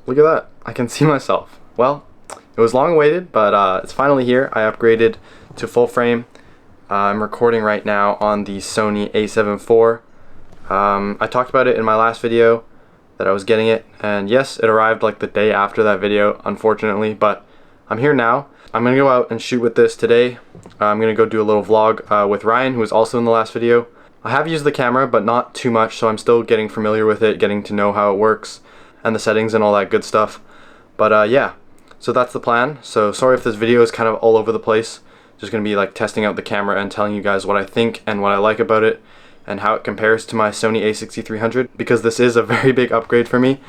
look at that. I can see myself. Well, it was long awaited, but it's finally here. I upgraded to full frame. I'm recording right now on the Sony A74. I talked about it in my last video that I was getting it, and yes, it arrived like the day after that video, unfortunately, but I'm here now. I'm gonna go out and shoot with this today. I'm gonna go do a little vlog with Ryan, who was also in the last video. I have used the camera, but not too much, so I'm still getting familiar with it, getting to know how it works, and the settings and all that good stuff. But yeah, so that's the plan. So sorry if this video is kind of all over the place. Just gonna be like testing out the camera and telling you guys what I think and what I like about it, and how it compares to my Sony A6300, because this is a very big upgrade for me.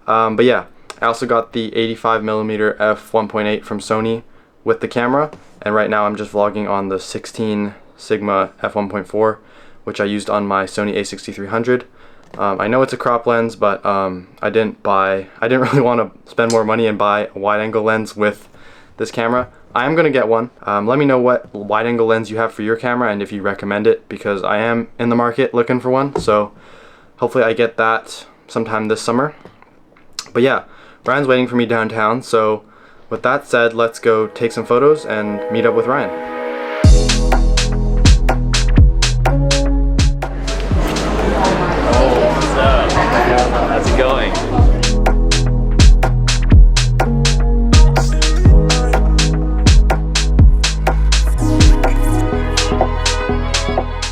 But yeah, I also got the 85mm f1.8 from Sony with the camera, and right now I'm just vlogging on the 16 Sigma f1.4, which I used on my Sony A6300. I know it's a crop lens, but I didn't really want to spend more money and buy a wide angle lens with this camera. I am gonna get one. Let me know what wide angle lens you have for your camera and if you recommend it, because I am in the market looking for one, so hopefully I get that sometime this summer. But yeah, Ryan's waiting for me downtown, so with that said, let's go take some photos and meet up with Ryan. Oh, what's up? How's it going?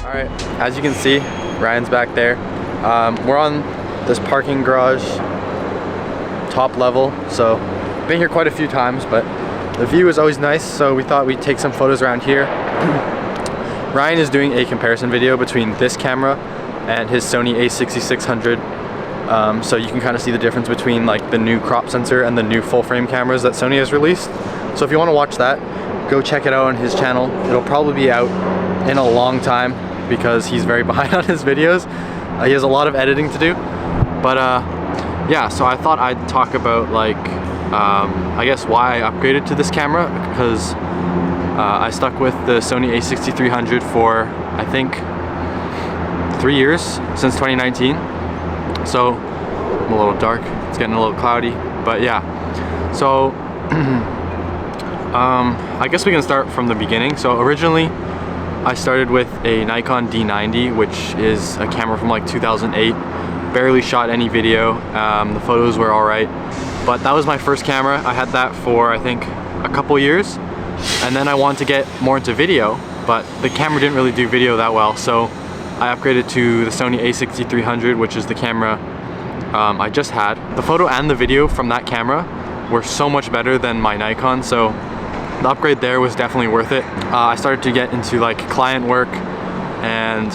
Alright, as you can see, Ryan's back there. We're on this parking garage, top level, so been here quite a few times, but the view is always nice, so we thought we'd take some photos around here. Ryan is doing a comparison video between this camera and his Sony A6600, so you can kind of see the difference between like the new crop sensor and the new full frame cameras that Sony has released. So if you want to watch that, go check it out on his channel. It'll probably be out in a long time because he's very behind on his videos. He has a lot of editing to do, but yeah, so I thought I'd talk about like I guess why I upgraded to this camera, because I stuck with the Sony A6300 for I think 3 years, since 2019. So I'm a little dark, it's getting a little cloudy, but yeah. So I guess we can start from the beginning. So originally I started with a Nikon D90, which is a camera from like 2008. Barely shot any video. The photos were alright, but that was my first camera. I had that for I think a couple years, and then I wanted to get more into video, but the camera didn't really do video that well, so I upgraded to the Sony A6300, which is the camera I just had. The photo and the video from that camera were so much better than my Nikon, so the upgrade there was definitely worth it. I started to get into like client work and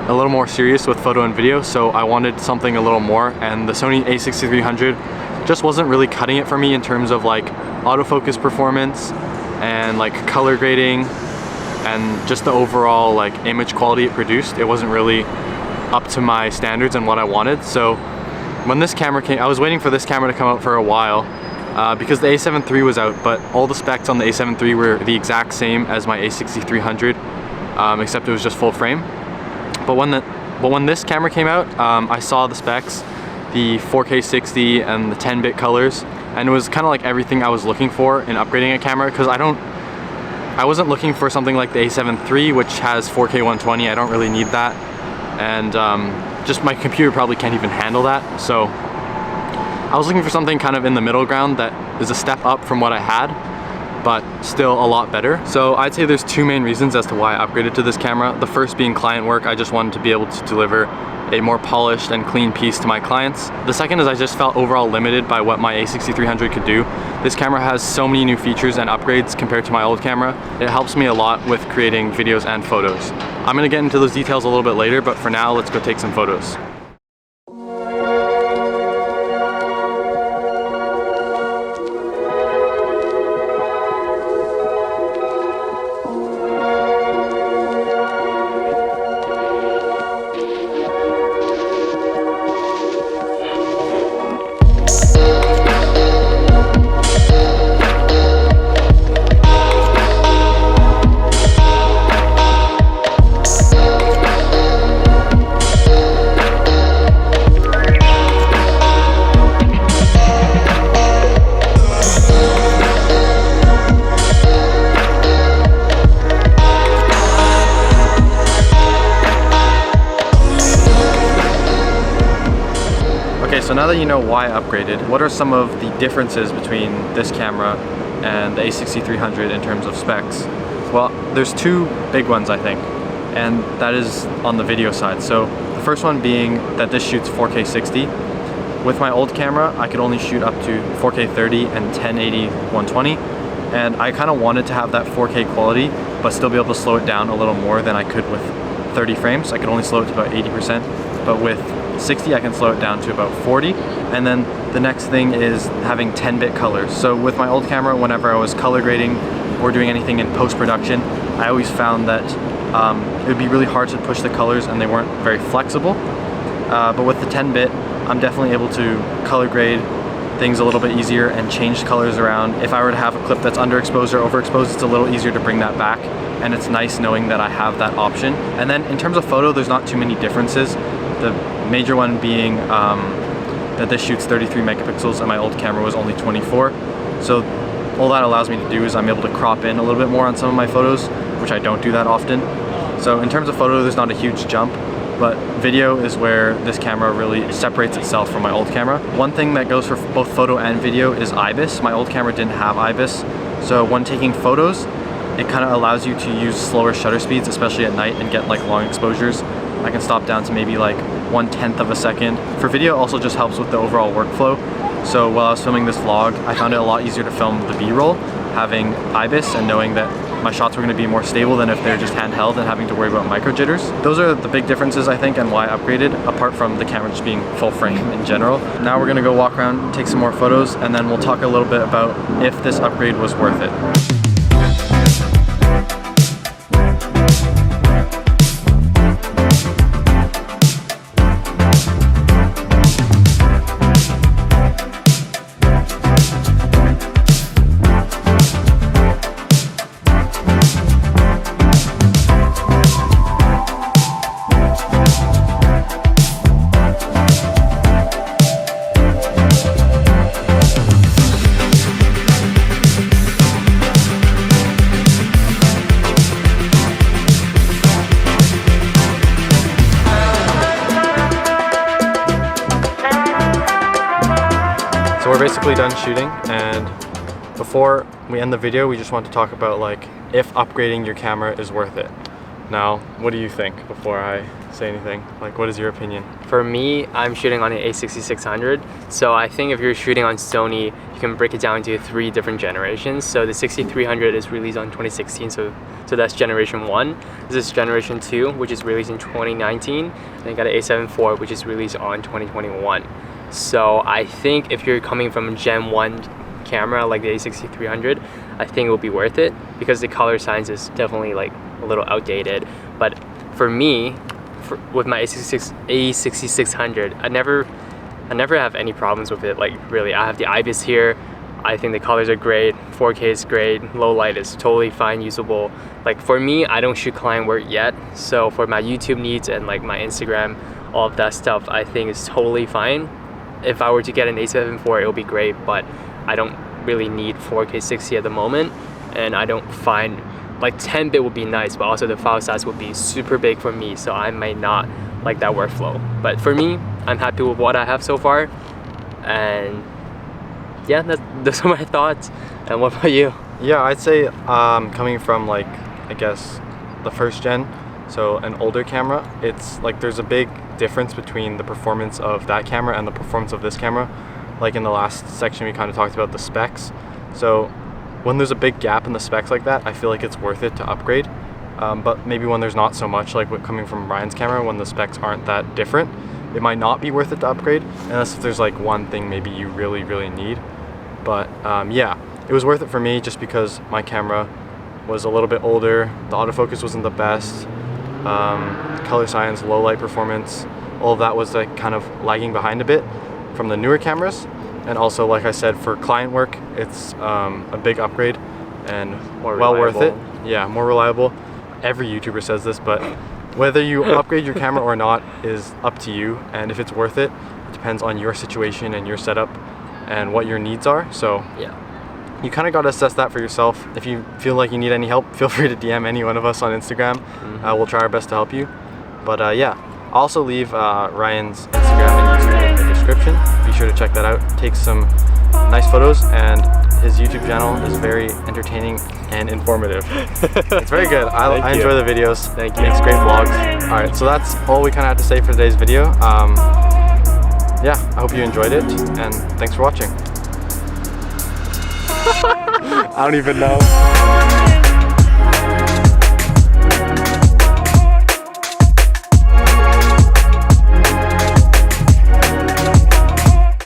a little more serious with photo and video, so I wanted something a little more, and the Sony A6300 just wasn't really cutting it for me in terms of like autofocus performance and like color grading and just the overall like image quality it produced. It wasn't really up to my standards and what I wanted. So when this camera came, I was waiting for this camera to come out for a while because the A7 III was out, but all the specs on the A7 III were the exact same as my A6300, except it was just full frame. But when this camera came out, I saw the specs, the 4K 60 and the 10-bit colors, and it was kind of like everything I was looking for in upgrading a camera, because I wasn't looking for something like the A7 III, which has 4K 120. I don't really need that, and just my computer probably can't even handle that. So I was looking for something kind of in the middle ground that is a step up from what I had, but still a lot better. So I'd say there's two main reasons as to why I upgraded to this camera. The first being client work. I just wanted to be able to deliver a more polished and clean piece to my clients. The second is I just felt overall limited by what my A6300 could do. This camera has so many new features and upgrades compared to my old camera. It helps me a lot with creating videos and photos. I'm gonna get into those details a little bit later, but for now, let's go take some photos. so now that you know why I upgraded, what are some of the differences between this camera and the A6300 in terms of specs? Well, there's two big ones, I think, and that is on the video side. So the first one being that this shoots 4K 60. With my old camera, I could only shoot up to 4K 30 and 1080 120, and I kind of wanted to have that 4K quality, but still be able to slow it down a little more than I could with 30 frames. I could only slow it to about 80%, but with 60 I can slow it down to about 40. And then the next thing is having 10-bit colors. So with my old camera, whenever I was color grading or doing anything in post-production, I always found that it would be really hard to push the colors and they weren't very flexible. But with the 10-bit, I'm definitely able to color grade things a little bit easier and change colors around. If I were to have a clip that's underexposed or overexposed, it's a little easier to bring that back, and it's nice knowing that I have that option. And then in terms of photo, there's not too many differences. The major one being that this shoots 33 megapixels and my old camera was only 24. So all that allows me to do is I'm able to crop in a little bit more on some of my photos, which I don't do that often. So in terms of photo, there's not a huge jump, but video is where this camera really separates itself from my old camera. One thing that goes for both photo and video is IBIS. My old camera didn't have IBIS, so when taking photos, it kind of allows you to use slower shutter speeds, especially at night, and get like long exposures. I can stop down to maybe like 1/10 of a second. For video, it also just helps with the overall workflow. So while I was filming this vlog, I found it a lot easier to film the B-roll, having IBIS and knowing that my shots were going to be more stable than if they're just handheld and having to worry about micro jitters. Those are the big differences, I think, and why I upgraded, apart from the camera just being full frame in general. Now we're going to go walk around, take some more photos, and then we'll talk a little bit about if this upgrade was worth it. So we're basically done shooting, and before we end the video, we just want to talk about like if upgrading your camera is worth it. Now, what do you think before I say anything? Like, what is your opinion? For me, I'm shooting on an A6600, so I think if you're shooting on Sony, you can break it down into 3 different generations. So the 6300 is released on 2016, so that's generation 1. This is generation 2, which is released in 2019, and you got an A74, which is released on 2021. So I think if you're coming from a Gen 1 camera like the A6300, I think it will be worth it because the color science is definitely like a little outdated. But for me, with my A6600, I never have any problems with it. Like really, I have the IBIS here. I think the colors are great, 4K is great, low light is totally fine, usable. Like for me, I don't shoot client work yet, so for my YouTube needs and like my Instagram, all of that stuff, I think is totally fine. If I were to get an A74, it would be great, but I don't really need 4K 60 at the moment, and I don't find, like 10-bit would be nice, but also the file size would be super big for me, so I might not like that workflow. But for me, I'm happy with what I have so far, and yeah, those are my thoughts. And what about you? Yeah, I'd say coming from like, I guess, the first gen, so an older camera, it's like there's a big difference between the performance of that camera and the performance of this camera. Like in the last section, we kind of talked about the specs. So when there's a big gap in the specs like that, I feel like it's worth it to upgrade. But maybe when there's not so much, like coming from Ryan's camera, when the specs aren't that different, it might not be worth it to upgrade, unless if there's like one thing maybe you really, really need. But yeah, it was worth it for me just because my camera was a little bit older, the autofocus wasn't the best, color science, low light performance, all of that was like kind of lagging behind a bit from the newer cameras. And also, like I said, for client work, it's a big upgrade and well worth it. Yeah, more reliable. Every YouTuber says this, but whether you upgrade your camera or not is up to you, and if it's worth it, it depends on your situation and your setup and what your needs are. So yeah, you kind of got to assess that for yourself. If you feel like you need any help, feel free to DM any one of us on Instagram. We'll try our best to help you. But yeah, I'll also leave Ryan's Instagram and YouTube in the description. Be sure to check that out. Takes some nice photos, and his YouTube channel is very entertaining and informative. It's very good. I enjoy the videos. Thank you. Makes great vlogs. Alright, so that's all we kind of have to say for today's video. Yeah, I hope you enjoyed it, and thanks for watching. I don't even know.